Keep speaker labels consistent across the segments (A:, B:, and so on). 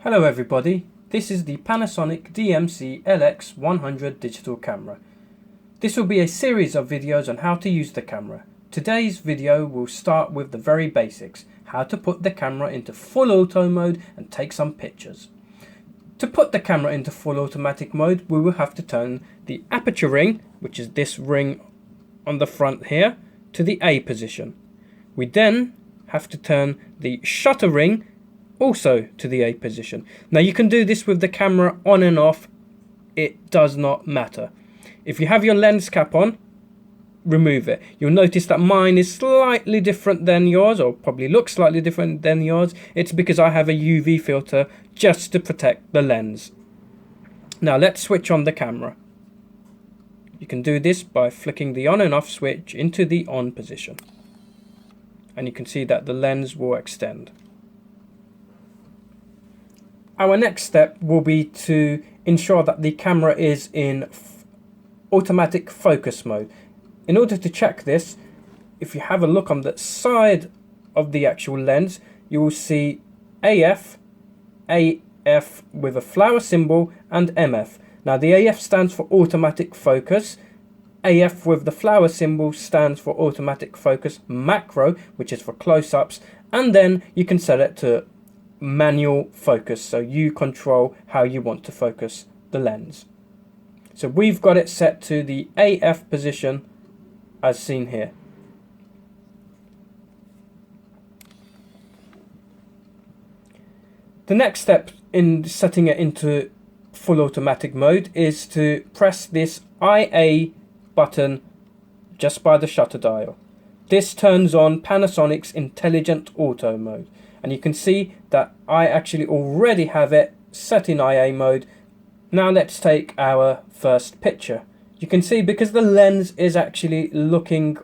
A: Hello everybody, this is the Panasonic DMC LX100 Digital Camera. This will be a series of videos on how to use the camera. Today's video will start with the very basics, how to put the camera into full auto mode and take some pictures. To put the camera into full automatic mode, we will have to turn the aperture ring, which is this ring on the front here, to the A position. We then have to turn the shutter ring also to the A position. Now you can do this with the camera on and off, it does not matter. If you have your lens cap on, remove it. You'll notice that mine is slightly different than yours, or probably looks slightly different than yours. It's because I have a UV filter just to protect the lens. Now let's switch on the camera. You can do this by flicking the on and off switch into the on position. And you can see that the lens will extend. Our next step will be to ensure that the camera is in automatic focus mode. In order to check this, if you have a look on the side of the actual lens, you will see AF with a flower symbol, and MF. Now the AF stands for automatic focus. AF with the flower symbol stands for automatic focus macro, which is for close-ups, and then you can set it to manual focus, so you control how you want to focus the lens. So we've got it set to the AF position as seen here. The next step in setting it into full automatic mode is to press this IA button just by the shutter dial. This turns on Panasonic's intelligent auto mode. And you can see that I actually already have it set in IA mode. Now let's take our first picture. You can see because the lens is actually looking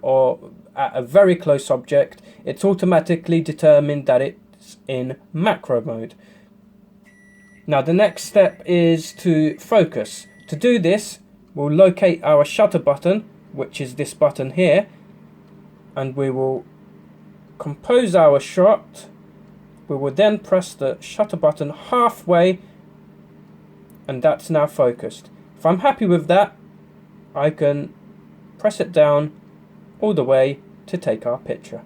A: at a very close object, it's automatically determined that it's in macro mode. Now the next step is to focus. To do this, we'll locate our shutter button, which is this button here, and we will compose our shot. We will then press the shutter button halfway, and that's now focused. If I'm happy with that, I can press it down all the way to take our picture.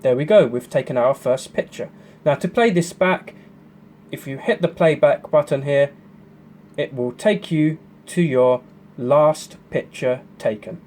A: There we go, we've taken our first picture. Now to play this back, if you hit the playback button here, it will take you to your last picture taken.